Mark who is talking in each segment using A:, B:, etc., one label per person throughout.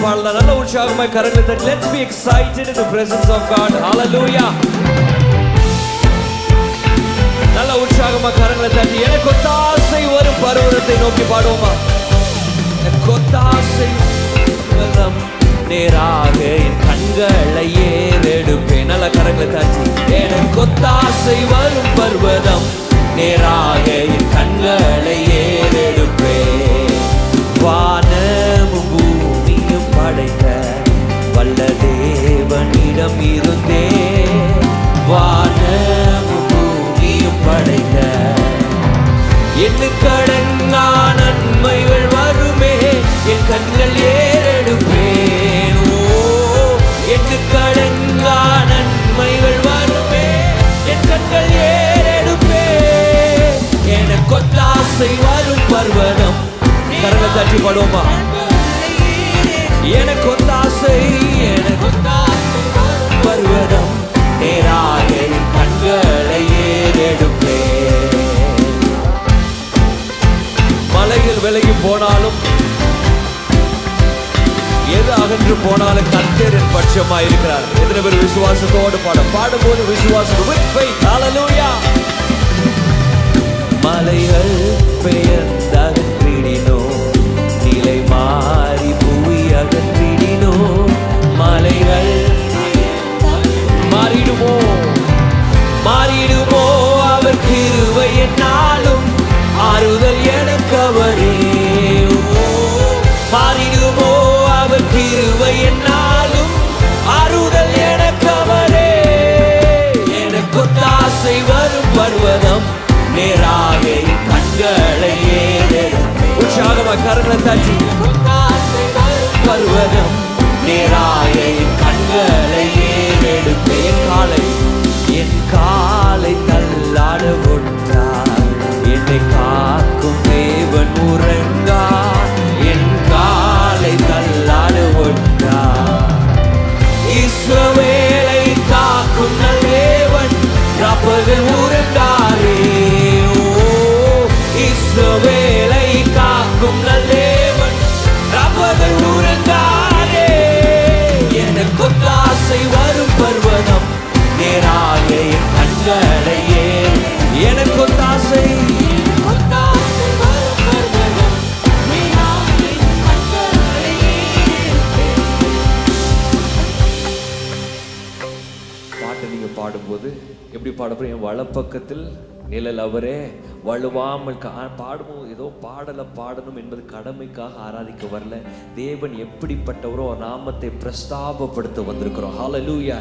A: பாடலாம். நல்ல உற்சாகமாய் கரங்களை தட்டி let's be excited in the presence of God. Hallelujah. நல்ல உற்சாகமா கரங்களை தட்டி எனக்கு ஒத்தாசை வரும் பர்வதத்தை நோக்கி பாடுவோமா? எனக்கு ஒத்தாசை வரும் நேராக என் கண்களை ஏறெடுப்பேன். நல்ல கரங்களை தட்டி எனக்கு ஒத்தாசை வரும் பர்வதம் நேராக என் கண்களை ஏறெடுப்பேன். வானமும் பூமியும் படைத்த வல்ல தேவனிடம் இருந்தே வானமும் பூமியும் படைத்த எண்ணுக்கடங்கா நன்மைகள் வருமே என் கண்கள் ஏறெடுப்பேன். ஓ எண்ணுக்கடங்கா நன்மைகள் வருமே என் கண்கள் ஏறெடுப்பேன். எனக்கு ஒத்தாசை வரும் பர்வதம். கரங்களை தட்டி பாடுவோமா? எனக்கு ஒத்தாசை பர்வதம் நேராக என் கண்களை ஏறெடுப்பேன். மலைகள் விலகி போனாலும் எது அகன்று போனாலும் கர்த்தர் என் பட்சமாய் இருக்கிறார். எத்தனை பேர் விசுவாசத்தோடு பாடும்போது விசுவாசம் with faith. Hallelujah. மலைகள் பெயர்ந்தகன்றிடினோ நிலை மாறி புவி அகன்றிடினோ மலைகள் மாறிடுமோ மாறிடுமோ அவர் கிருபை என்னாலும் ஆறுதல் எனக்கு அவரே. மாறிடுமோ அவர் கிருபை என்னாலும் ஆறுதல் எனக்கு அவரே. எனக்கு ஒத்தாசை வரும் பர்வதம் நேராக என் கண்களை ஏறெடுப்பேன். உற்சாகமா கரங்களை தட்டி பர்வதம் நேராக என் கண்களை ஏறெடுப்பேன். என் காலை தள்ளாட விட்டார் என்னை காக்கும் தேவன் உறங்கா. என் காலை தள்ளாட விட்டார் இஸ்ரவேலை காக்கும் நல் தேவன் ராப்பகல் உறங்காரே. இஸ்ரவேலை காக்கும் நல் தேவன் ராப்பகல் உறங்காரே. எனக்கு ஒத்தாசை வரும் பர்வதம் நேராக என் கண்களை ஏறு. எனக்கு ஒத்தாசை வரும் பர்வதம் நேராக என் கண்களை ஏறு. பாட்டை நீங்க பாடும்போது எப்படி பாடப்போம்? என் வலப்பக்கத்தில் நிழல் அவரே வலுவாமல் பாடுவோம். ஏதோ பாடலை பாடணும் என்பது கடமைக்காக ஆராதிக்க வரல. தேவன் எப்படிப்பட்டவரோ நாமத்தை பிரஸ்தாபப்படுத்த வந்திருக்கிறோம். ஹல்லேலூயா.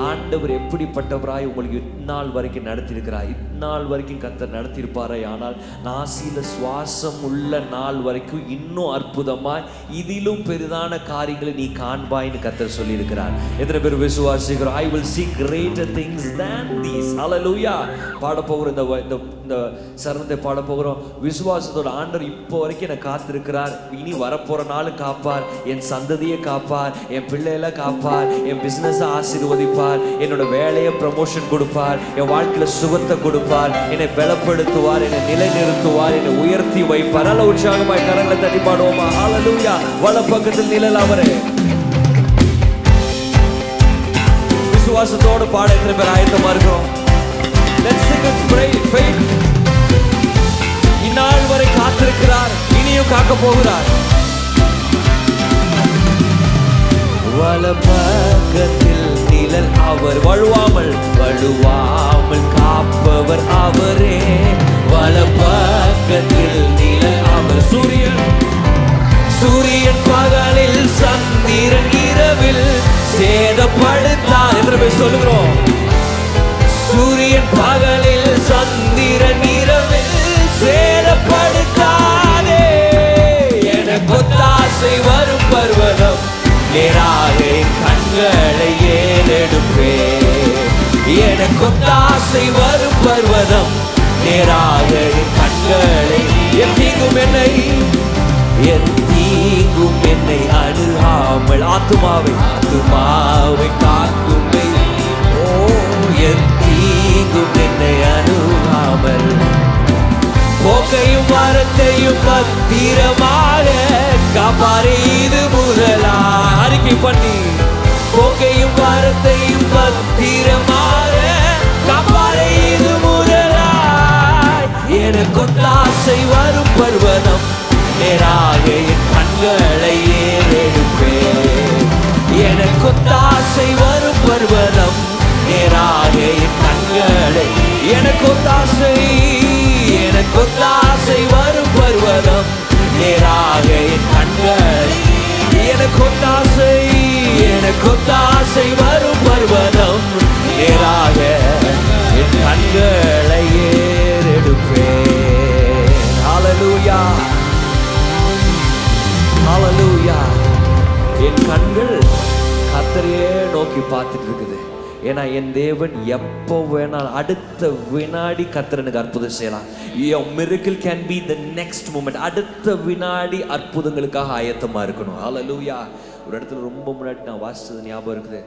A: ஆண்டவர் எப்படிப்பட்டவராய் உங்களுக்கு இந்நாள் வரைக்கும் நடத்தியிருக்கிறார். இந்நாள் வரைக்கும் கர்த்தர் நடத்தியிருப்பாரே. ஆனால் நாசில சுவாசம் உள்ள நாள் வரைக்கும் இன்னும் அற்புதமாய் இதிலும் பெரிதான காரியங்களை நீ காண்பாய்னு கர்த்தர் சொல்லியிருக்கிறார். எத்தனை பேர் விசுவாசிக்கிறோம்? I will see greater things than these. ஹல்லேலூயா. பாட போகிற இந்த சரணத்தை பாட போகிறோம். விசுவாசத்தோட ஆண்டவர் இப்போ வரைக்கும் என்னை காத்திருக்கிறார். இனி வரப்போற நாளும் காப்பார். என் சந்ததியை காப்பார். என் பிள்ளைகளை காப்பார். என் பிசினஸ் ஆசீர்வதிப்பார். என்னோட வேலையை ப்ரமோஷன் கொடுப்பார். என் வாழ்க்கையில சுகத்தை கொடுப்பார். என்னை பலப்படுத்துவார். என்னை நிலைநிறுத்துவார். என்னை உயர்த்தி வைப்பார். நல்ல உற்சாகமாய் கரங்களை தட்டி பாடுவோமா? ஹல்லேலூயா. வலப்பக்கத்தில் நிழல் அவரே. விசுவாசத்தோடு பாட எத்தனை பேர் ஆயத்தமா இருக்கிறோம்? Let's sing with faith. இந்நாள் வரை காத்திருக்கிறார். இனியும் காக்க போகிறார். வலப்பக்கத்தில் நிழல் அவர் வழுவாமல் காப்பவர் அவரே. வலப்பக்கத்தில் நிழல் அவர். சூரியன் பகலில் சந்திரன் இரவில் சேதப்படுத்தார். எத்தனை பேர் சொல்லுகிறோம்? சூரியன் பகலில் சந்திரன் இரவில் சேதப்படுத்தாதே. எனக்கு ஒத்தாசை வரும் பர்வதம் நேராக என் கண்களை ஏறெடுப்பேன். எனக்கு ஒத்தாசை வரும் பர்வதம் நேராக என் கண்களை. என் தீங்கும் என்னை அணுகாமல் ஆத்துமாவை காக்கும். என் தீங்கும் என்னை அணுகாமல் போக்கையும் மரத்தையும் பத்திரமாக காப்பாரே. இது முதலா அறிக்கை பண்ணி போக்கையும் வாரத்தையும் பத்திரமாக காப்பாரே இது முதலாய். எனக்கு தாசை வரும் பர்வதம் நேராக என் கண்களை ஏறெடுப்பேன். எனக்கு தாசை வரும் பர்வதம் நேராக என் கண்களை எனக்கு தாசை வரும் பர்வதம் நேராக என் கண்கள் எனக்கு தாசை வரும் பர்வதம் நேராக என் கண்களை ஏறெடுப்பேன். ஹல்லேலூயா ஹல்லேலூயா. என் கண்கள் கர்த்தரையே நோக்கி பார்த்துட்டு இருக்குது. ஏன்னா என் தேவன் எப்போ வேணாலும் அடுத்த வினாடி கர்த்தரனுக்கு அற்புதம் செய்யலாம். Your miracle can be the next moment. அடுத்த வினாடி அற்புதங்களுக்காக ஆயத்தமா இருக்கணும். ஹல்லேலூயா. ஒரு இடத்துல ரொம்ப முன்னாடி நான் வாசிச்சது ஞாபகம் இருக்குது.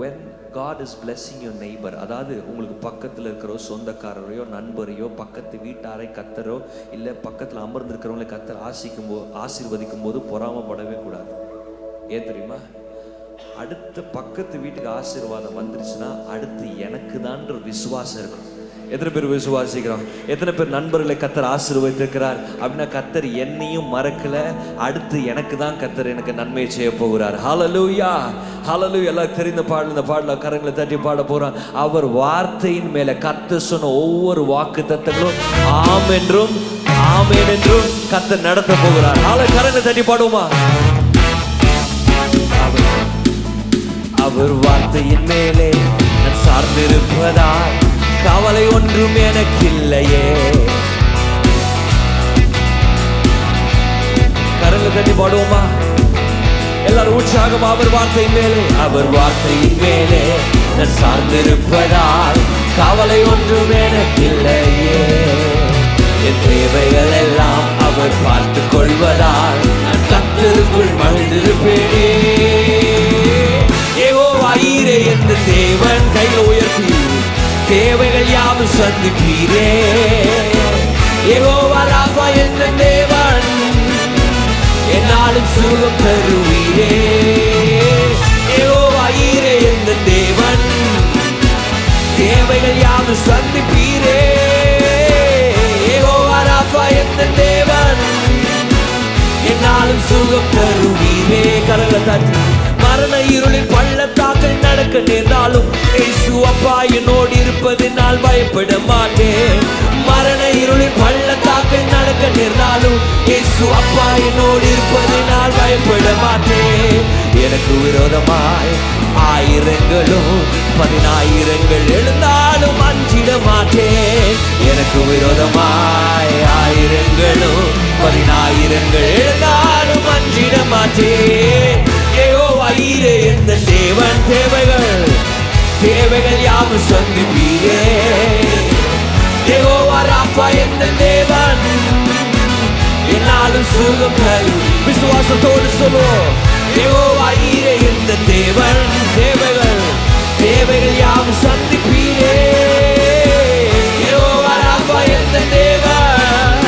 A: When God is blessing your neighbor, அதாவது உங்களுக்கு பக்கத்தில் இருக்கிற சொந்தக்காரரையோ நண்பரையோ பக்கத்து வீட்டாரை கத்தரோ இல்லை பக்கத்தில் அமர்ந்திருக்கிறவங்களை கத்தர் ஆசீர்வதிக்கும் போது பொறாமப்படவே கூடாது. ஏன் தெரியுமா? அடுத்த பக்கத்து வீட்டுக்கு ஆசீர்வாதம் வந்துருச்சுன்னா அடுத்து எனக்கு தான் விசுவாசம் இருக்கும். எத்தனை பேர் விசுவாசிக்கிறோம்? எத்தனை பேர் நண்பர்களை கத்தர் ஆசீர்வதித்திருக்கிறார் அப்படின்னா கத்தர் என்னையும் மறக்கல, அடுத்து எனக்கு தான் கத்தர் எனக்கு நன்மை செய்ய போகிறார். ஹல்லேலூயா ஹல்லேலூயா. எல்லாம் தெரிந்த பாடல், இந்த பாடல கரங்களை தட்டி பாட போறான். அவர் வார்த்தையின் மேல கத்தர் சொன்ன ஒவ்வொரு வாக்கு தத்தங்களும் ஆம் என்றும் ஆமேன் என்றும் கத்தர் நடத்த போகிறார். கரங்களை தட்டி பாடுவோமா? அவர் வார்த்தையின் மேலே நான் சார்ந்திருப்பதால் கவலை ஒன்றும் எனக்கில்லையே. கரங்களை தட்டி பாடுவோமா? எல்லாரும் உற்சாகமா? அவர் வார்த்தையின் மேலே நான் சார்ந்திருப்பதால் கவலை ஒன்றும் எனக்கில்லையே. என் தேவைகள் எல்லாம் அவர் பார்த்துக் கொள்வதால் நான் கர்த்தருக்குள் மகிழ்ந்திருப்பேனே. யெகோவாயீரே என்ற தேவன் கையில் உயர்த்தி தேவைகள் யாவும் சந்திப்பீரே. யெகோவா ராஃபா என்ற தேவன் என்னாலும் சுகம் தருவீரே. யெகோவாயீரே என்ற தேவன் தேவைகள் யாவும் சந்திப்பீரே. யெகோவா ராஃபா என்ற தேவன் என்னாலும் சுகம் தருவீரே. கரங்களை தட்டி மரண இருளின் பள்ளத்தாக்கள் நடக்க நேர்ந்தாலும் இயேசு அப்பா என்னோடு இருப்பதினால் பயப்பட மாட்டேன். மரண இருளின் பள்ளத்தாக்கள் நடக்க நேர்ந்தாலும் இயேசு அப்பா என்னோடு இருப்பதினால் பயப்பட மாட்டேன். எனக்கு விரோதமாய் ஆயிரங்களும் 10,000 எழுந்தாலும் அஞ்சிட மாட்டேன். எனக்கு விரோதமாய் ஆயிரங்களும் 10,000 எழுந்தாலும் அஞ்சிட மாட்டேன். யெகோவாயீரே என்ற தேவன் தேவைகள் யாவும் சந்திப்பீரே. யெகோவா ராஃபா என்ற தேவன் என்னாலும் சுகம் தரும். விசுவாசத்தோடு சொல்லுவோம். யெகோவாயீரே என்ற தேவன் தேவைகள் யாவும் சந்திப்பீரே. யெகோவா ராஃபா என்ற தேவன்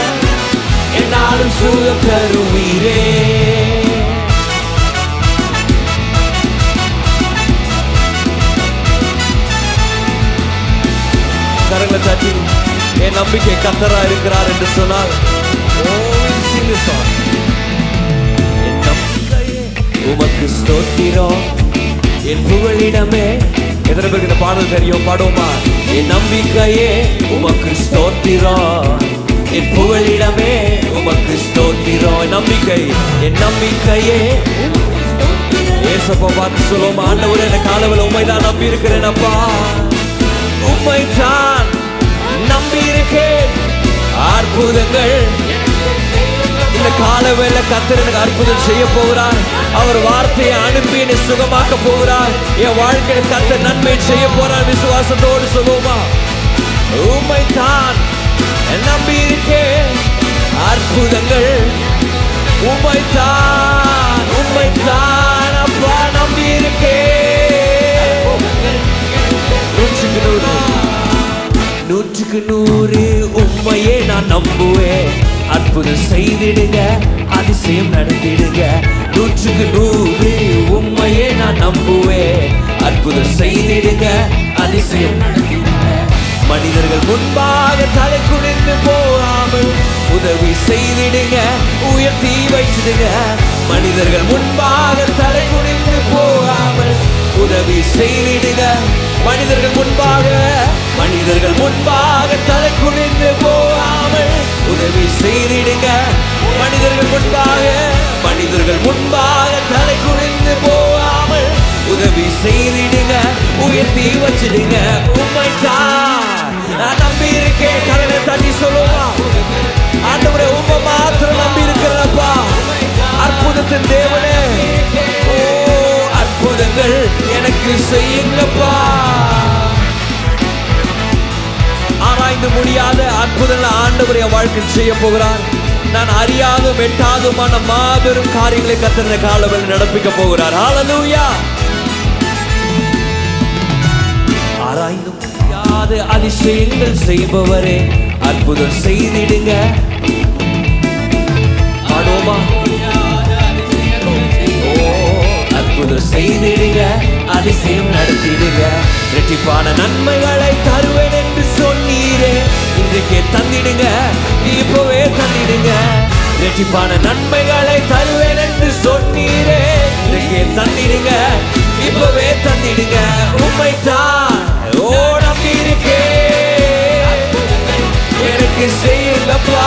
A: என்னாலும் சுகம் தருவீரே. கரங்களை தட்டி என் நம்பிக்கை கர்த்தரா இருக்கிறார் என்று சொன்னால் என் நம்பிக்கையே உமக்கு ஸ்தோத்திரம், என் புகழிடமே. எத்தனை பேருக்கு இந்த பாடல் தெரியும்? பாடுவோமா? என் நம்பிக்கையே உமக்கு ஸ்தோத்திரம், என் புகழிடமே உமக்கு ஸ்தோத்திரம். என் நம்பிக்கையே ஏசப்பா பார்த்து சொல்லுவோமா? ஆண்டவரே இந்த காலவெளியில் உம்மைதான் நம்பி இருக்கிறேன் அப்பா, உம்மைத்தான் நம்பி இருக்கேன். அற்புதங்கள் இந்த காலவேளை கர்த்தர் எனக்கு அற்புதம் செய்ய போகிறார். அவர் வார்த்தையை அனுப்பி என்னை சுகமாக்க போகிறார். என் வாழ்க்கையில் கர்த்தர் நன்மை செய்ய போறார். விசுவாசத்தோடு சொல்லுவோமா? உம்மைத்தான் நம்பி இருக்கேன். அற்புதங்கள் உம்மைத்தான் அப்பா நம்பி இருக்கேன். 100க்கு 100 உண்மையே நான் நம்புவேன். அற்புதம் செய்திடுங்க, அதிசயம் நடத்திடுங்க. 100க்கு 100 உம்மையே நான் நம்புவேன். அற்புதம் செய்திடுங்க, அதிசயம் நடத்திடுங்க. மனிதர்கள் முன்பாக தலை குனிந்து போகாமல் உதவி செய்திடுங்க, உயர்த்தி வைச்சிடுங்க. மனிதர்கள் முன்பாக தலை குனிந்து போகாமல் உதவி செய்திடுங்க. மனிதர்கள் முன்பாக தலை குனிந்து போகாமல் உதவி செய்திடுங்க. மனிதர்கள் முன்பாக தலை குனிந்து போகாமல் உதவி செய்திடுங்க, உயர்த்தி வச்சிடுங்க. உம்மைத்தான் நான் நம்பி இருக்கேன். கரங்களை தட்டி சொல்லுவா, ஆண்டவரே உம்மை மாத்திரம் நம்பி இருக்கிறப்பா. அற்புதத்தின் தேவனே, ஓ அற்புதங்கள் எனக்கு செய்யுங்கப்பா. ஆராய்ந்து முடியாத அற்புதங்கள் ஆண்டவர் என் வாழ்க்கையில் செய்ய போகிறார். நான் அறியாதும் எட்டாதுமான மாபெரும் காரியங்களை கர்த்தர் காலவெளியில் நடப்பிக்க போகிறார். ஹல்லேலூயா. ஆராய்ந்து முடியாத அதிசயங்கள் செய்பவரே, அற்புதம் செய்திடுங்க. ஆடோமா, அற்புதம் செய்திடுங்க, அதிசயம் நடத்திடுங்க. இரட்டிப்பான நன்மைகளை தருவேன் என்று சொன்னீரே, இன்றைக்கே தந்திடுங்க, இப்பவே தந்திடுங்க. இரட்டிப்பான நன்மைகளை தருவேன் என்று சொன்னீரே, இன்றைக்கே தந்திடுங்க, இப்பவே தந்திடுங்க. உம்மைத்தான் ஓ நம்பி இருக்கேன், எனக்கு செய்யுங்கப்பா.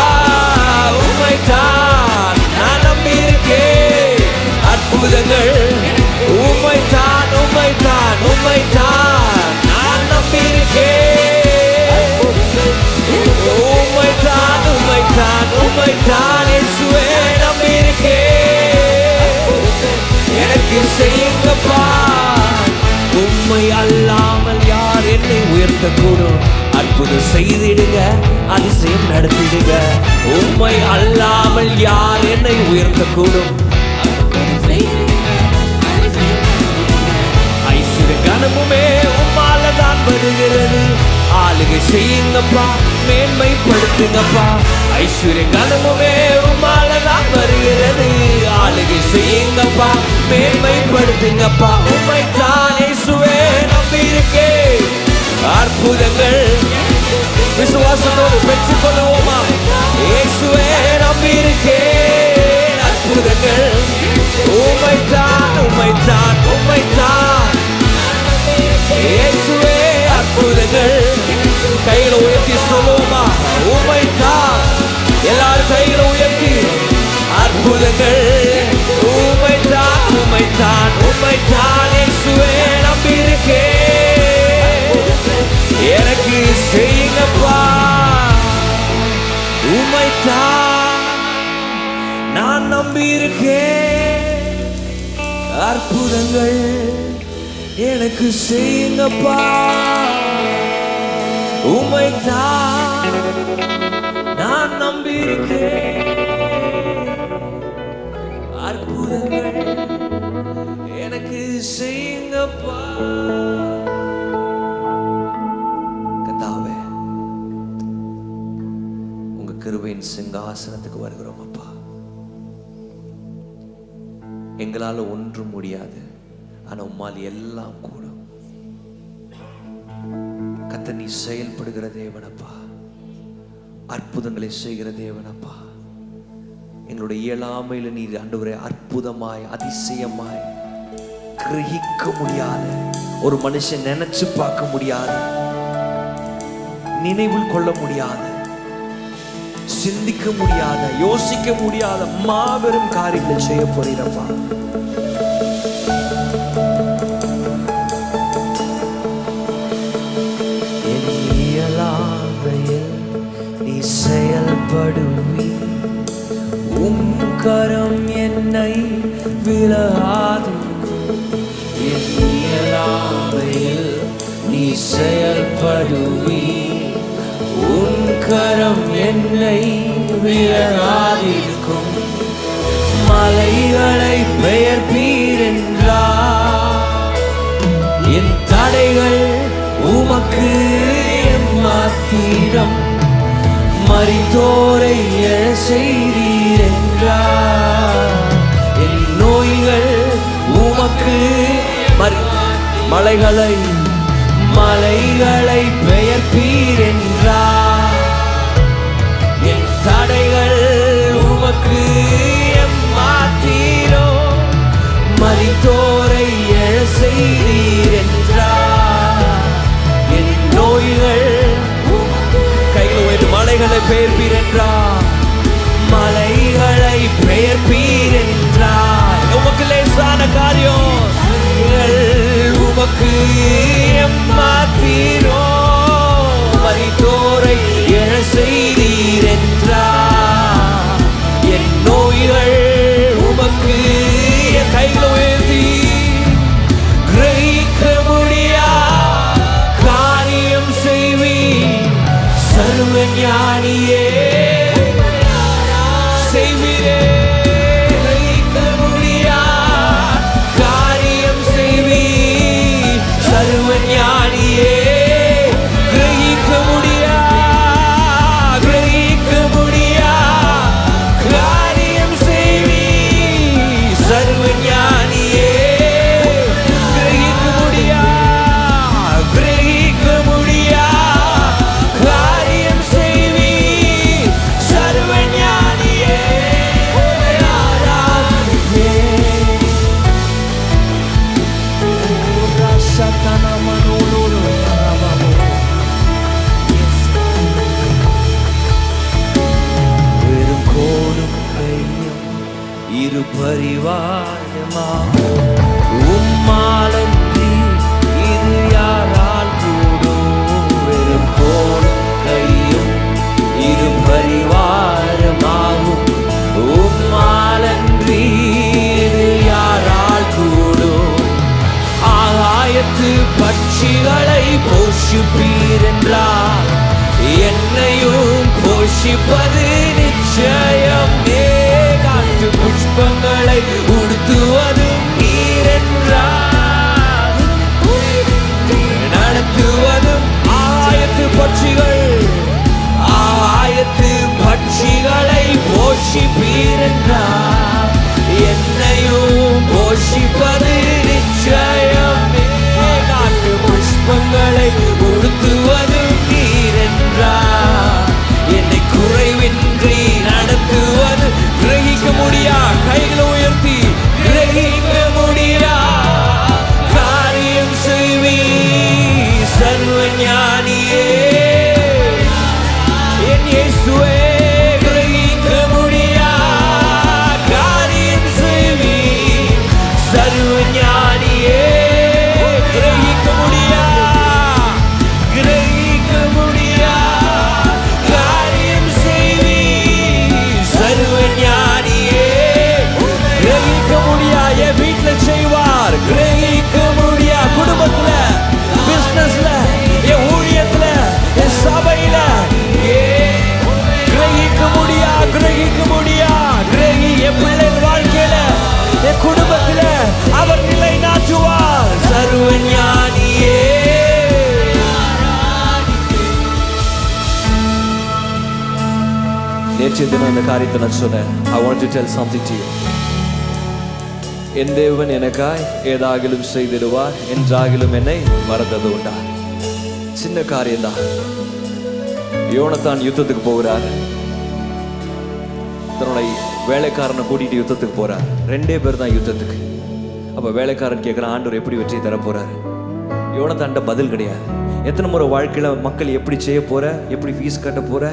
A: உம்மைத்தான் நான் நம்பி இருக்கேன். அற்புதங்கள் உம்மைத்தான் நான் நம்பி இருக்கேன். உம்மைத்தான் இயேசுவே நம்பி இருக்கேன். எனக்கு செய்யுங்கப்பா. உம்மை அல்லாமல் யார் என்னை உயர்த்தக்கூடும்? அற்புதம் செய்திடுங்க, அதிசயம் நடத்திடுங்க. உம்மை அல்லாமல் யார் என்னை உயர்த்தக்கூடும்? ஐஸ்வர்ய கனமுமே உம்மாலதான் வருகிறது. ஆளுகை செய்யுங்கப்பா, மேன்மைப்படுத்துங்கப்பா. ஐஸ்வர்ய கனமுமே உம்மாலதான் வருகிறது. ஆளுகை செய்யுங்கப்பா, மேன்மைப்படுத்துங்கப்பா. உம்மைத்தான் இயேசுவே நம்பி இருக்கேன். அற்புதங்கள் விசுவாசத்தோடு பெற்றுக் கொள்வோமா? இயேசுவே நம்பி இருக்கேன். அற்புதங்கள் உம்மைத்தான் இயேசுவே. அற்புதங்கள் கைகளை உயர்த்தி சொல்லுவோமா? உம்மைத்தான். எல்லாரும் கைகளை உயர்த்தி அற்புதங்கள் உம்மைத்தான் இயேசுவே நம்பி இருக்கேன். எனக்கு செய்யுங்கப்பா. உம்மைத்தான் நான் நம்பி இருக்கேன். அற்புதங்கள் எனக்கு செய்யுங்கப்பா. உம்மைத்தான் நான் நம்பி இருக்கேன். அற்புதங்கள் எனக்கு செய்யுங்கப்பா. கர்த்தாவே, உங்க கிருபையின் சிங்காசனத்துக்கு வருகிறோம் அப்பா. எங்களால ஒன்றும் முடியாது, ஆனா உம்மால் எல்லாம் கூடும். கர்த்தர் நீ செயல்படுகிற தேவனப்பா, அற்புதங்களை செய்கிற தேவனப்பா. எங்களுடைய இயலாமையில நீர் ஆண்டவரே அற்புதமாய் அதிசயமாய் கிரகிக்க முடியாத, ஒரு மனுஷன் நினைச்சு பார்க்க முடியாத, நினைவில் கொள்ள முடியாத, சிந்திக்க முடியாத, யோசிக்க முடியாத மாபெரும் காரியங்களை செய்ய போறீரப்பா. என் இயலாமையில் நீ செயல்படுவி, உம் கரம் என்னை விலகாது. என் இயலாமையில் நீ செயல்படுவி, உன் கரம் என்னை விலகாதிருக்கும். மலைகளை பெயர்ப்பீர் என்றார், என் தடைகள் உமக்கு எம்மாத்திரம். மரித்தோரை எழ செய்தீர் என்றார், என் நோய் உமக்கு மலைகளை பெயர்ப்பீர் என்றார். என் தடைகள் உமக்கு மாற்றீரோ, மரித்தோரை எழ செய்தீர் என்றார். என் நோய்கள் கையில் உயர்த்தி மலைகளை பெயர்ப்பீர் என்றார். மலைகளை பெயர்ப்பீர் என்றார். உமக்கு லேசான காரியம் உமக்கு மாற்றீரோ, மரித்தோரை எழ செய்தீர் என்றார். என் நோய்கள் உமக்கு என் கைகளை உயர்த்தி கிரகிக்க முடியா காரியம் செய்வீர் சர்வ ஞானியே. செய்வீரே கிரகிக்க முடியா காரியம் செய்வீர் சர்வ ஞானியே. கிரகிக்க முடியா காரியம் செய்வீர் சர்வ ஞானியே. கிரகிக்க முடியா காரியம் செய்வீர் சர்வ ஞானியே. வெறும் கோடும் கையும் இரு பரிவாரமாகும் உம்மாலன்றி இது யாரால் கூடும். வெறும் கோடும் கையும் இரு பரிவாரமாகும் உம்மாலன்றி இது யாரால் கூடும். ஆகாயத்து பட்சிகளை போஷிப்பீர் என்றார். என்னையும் போஷிப்பது நிச்சயம். காட்டு புஷ்பங்களை உடுத்துவதும் நீர் என்றார். நடத்துவதும் ஆகாயத்து பட்சிகளை போஷிப்பீர் என்றார். என்னையும் போஷிப்பது நிச்சயம். காட்டு புஷ்பங்களை உடுத்துவதும் நீர் என்றார். என்னை குறைவின்றி நடத்துவது கிரகிக்க முடியா கைகளை உயர்த்தி கிரகிக்க முடியா காரியம் செய்வீர் சர்வ ஞானியே. என் இயேசுவே கிரகிக்க முடியா காரியம் செய்வீர் சர்வ ஞானியே. கிரகிக்க முடியா காரியம் செய்வீர் சர்வ ஞானியே. கிரகிக்க முடியா என் வீட்டுல செய்வார். கிரகிக்க முடியா குடும்பத்துல, பிசினஸ்ல, என் ஊழியத்துல, என் சபையில கிரகிக்க முடியா என் பிள்ளைகள் வாழ்க்கையில, என் குடும்பத்துல அவர் நிலை நாட்டுவார் சர்வ ஞானியே. நேற்றைய தினம் அந்த காரியத்தை நான் சொன்னேன். I want to tell something to you. என் தேவன் எனக்காய் ஏதாகிலும் செய்திடுவார் என்றாகிலும் என்னை மறந்தது உண்டா. சின்ன காரியம்தான். யோனத்தான் யுத்தத்துக்கு போகிறார். தன்னுடைய வேலைக்காரனை கூட்டிட்டு யுத்தத்துக்கு போறார். 2 பேர் தான் யுத்தத்துக்கு. அப்ப வேலைக்காரன் கேட்கிறான், ஆண்டவர் எப்படி வெற்றி தர போறாரு? யோனத்தான்ட்ட பதில் கிடையாது. எத்தனை முறை வாழ்க்கையில மக்கள் எப்படி செய்ய போற, எப்படி ஃபீஸ் கட்ட போற,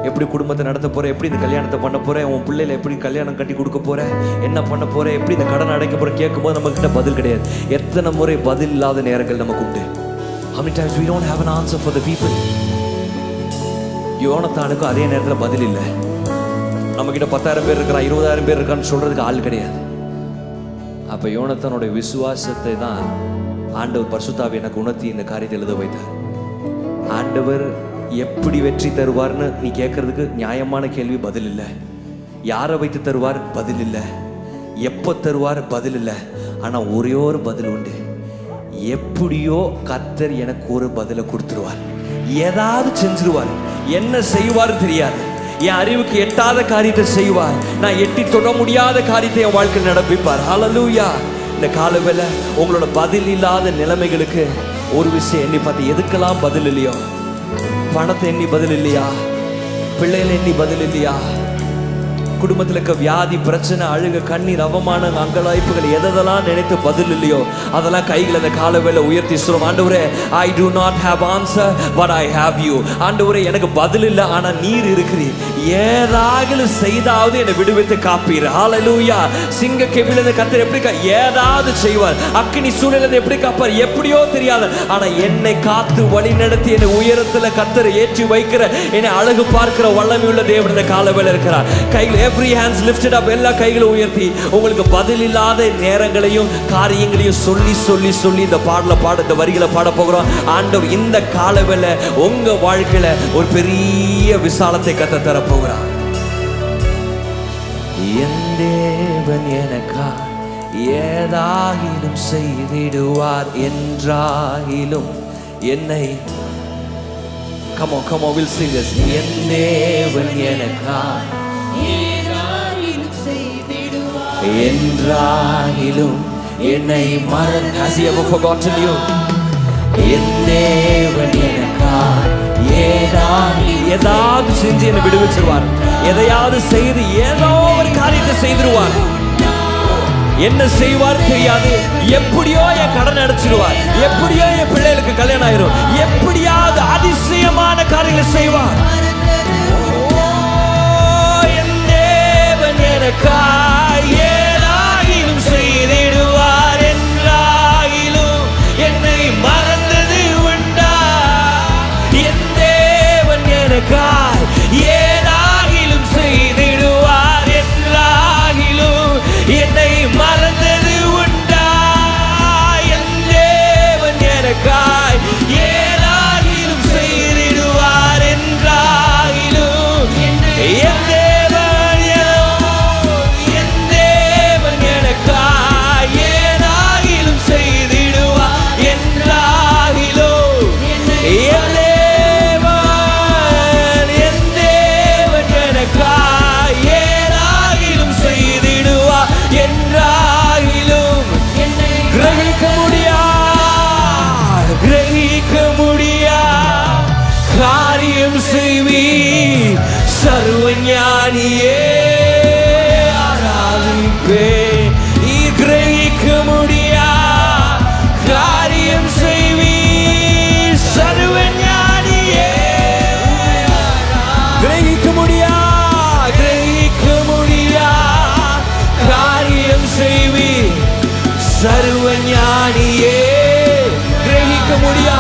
A: எப்படி குடும்பத்தை நடத்த போற, எப்படி இந்த கல்யாணத்தை பண்ண போற, உன் பிள்ளைல எப்படி கல்யாணம் கட்டி கொடுக்க போற, என்ன பண்ண போற, எப்படி இந்த கடன் அடைக்க போற கேட்கும்போது நம்ம கிட்ட பதில் கிடையாது. எத்தனை முறை பதில் இல்லாத நேரங்கள் நமக்கு உண்டு. How many times we don't have an answer for the people? யோனத்தானுக்கும் அதே நேரத்தில் பதில் இல்லை. நம்ம கிட்ட 10,000 பேர் இருக்கிறான், 20,000 பேர் இருக்கான்னு சொல்றதுக்கு ஆள் கிடையாது. அப்ப யோனத்தானுடைய விசுவாசத்தை தான் ஆண்டவர் பரிசுத்த ஆவி எனக்கு உணர்த்தி இந்த காரியத்தை எழுத வைத்தார். ஆண்டவர் எப்படி வெற்றி தருவார்னு நீ கேட்கறதுக்கு நியாயமான கேள்வி பதில் இல்லை. யாரை வைத்து தருவார் பதில் இல்லை. எப்போ தருவார் பதில் இல்லை. ஆனால் ஒரே ஒரு பதில் உண்டு. எப்படியோ கர்த்தர் எனக்கு ஒரு பதிலை கொடுத்துருவார். ஏதாவது செஞ்சிருவார். என்ன செய்வார் தெரியாது. என் அறிவுக்கு எட்டாத காரியத்தை செய்வார். நான் எட்டி தொட முடியாத காரியத்தை என் வாழ்க்கையில் நடப்பிப்பார். ஹல்லேலூயா. இந்த காலவேளை உங்களோட பதில் இல்லாத நிலைமைகளுக்கு ஒரு விஷயம் எண்ணி பார்த்து, எதுக்கெல்லாம் பதில் இல்லையோ, பணத்தை எண்ணி பதில் இல்லையா, பிள்ளைகளை எண்ணி பதில் இல்லையா, குடும்பத்தில் இருக்க வியாதி, பிரச்சனை, அழுக, கண்ணீர், அவமானம், அங்கலாய்ப்புகள் எதெல்லாம் நினைத்து பதில் இல்லையோ அதெல்லாம் கைகளை அந்த காலவேளை உயர்த்தி சொல்லுவோம். ஆண்டவரே, I do not have answer but I have you. ஆண்டவரே, எனக்கு பதில் இல்லை, ஆனா நீர் இருக்கிறீர். ஏதாவது செய்தாவது என்னை விடுவித்து காப்பீர். ஹல்லேலூயா. சிங்க கெபிலிருந்து கர்த்தர் எப்படி ஏதாவது செய்வார். அக்கினி சூழ்நிலை எப்படி காப்பார் எப்படியோ தெரியாது, ஆனா என்னை காத்து வழி நடத்தி என்னை உயரத்துல கர்த்தர் ஏற்றி வைக்கிற, என்னை அழகு பார்க்கிற வல்லமையுள்ள தேவன் இந்த காலவேளை இருக்கிறார். கையில் every hands lifted up, எல்லா கைகளும் உயர்த்தி உங்களுக்கு பதில் இல்லாத நேரங்களையும் காரியங்களையும் சொல்லி சொல்லி சொல்லி இந்த இந்த வரிகளை பாட போகிறோம். ஆண்டவர் இந்த காலவேளை உங்க வாழ்க்கையில ஒரு பெரிய விசாலத்தை கத்த தர போகிறார். என் தேவன் எனக்கா ஏதாகிலும் செய்திடுவார் என்றாகிலும் என்னை come on we'll sing this. என் தேவன் எனக்கா என்றாகிலும் என்னை மறந்து. Has he ever forgotten you? என் தேவன் எனக்காய் ஏதாவது செஞ்சு என்னை விடுவிச்சிருவார். எதையாவது செய்து ஏதோ ஒரு காரியத்தை செய்திருவார். என்ன செய்வார் தெரியாது, எப்படியோ என் கடன் அடைச்சிடுவார், எப்படியோ என் பிள்ளைகளுக்கு கல்யாணம் ஆயிரும், எப்படியாவது அதிசயமான காரியங்களை செய்வார். என் தேவன் எனக்காய் ஏதாகிலும் செய்திடுவார் என்றாகிலும் என்னை மறந்தது உண்டா. என் தேவன் எனக்காய் ஏதாகிலும் செய்திடுவார் என்றாகிலும் என்னை மறந்தது உண்டா. என் தேவன் எனக்காய் ஏதாகிலும் செய்திடுவார் என்றாகிலும் என் சர்வஞானியே ஆராதிப்பே. கிரகிக்க முடியா காரியம் செய்வி சர்வஞானியே. கிரகிக்க முடியா காரியம் செய்வி சர்வஞானியே. கிரகிக்க முடியா.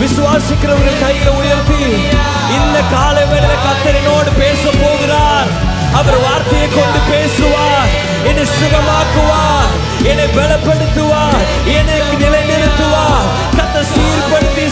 A: விசுவாசிக்கிறவர்கள் கைகளை உயர்த்தி இந்த காலவேளை கர்த்தரினோடு பேச போகிறார். அவர் வார்த்தையை கொண்டு பேசுவார், என்னை சுகமாக்குவார், என்னை பலப்படுத்துவார், என்னை நிலைநிறுத்துவார். கர்த்தர் சீர்படுத்தி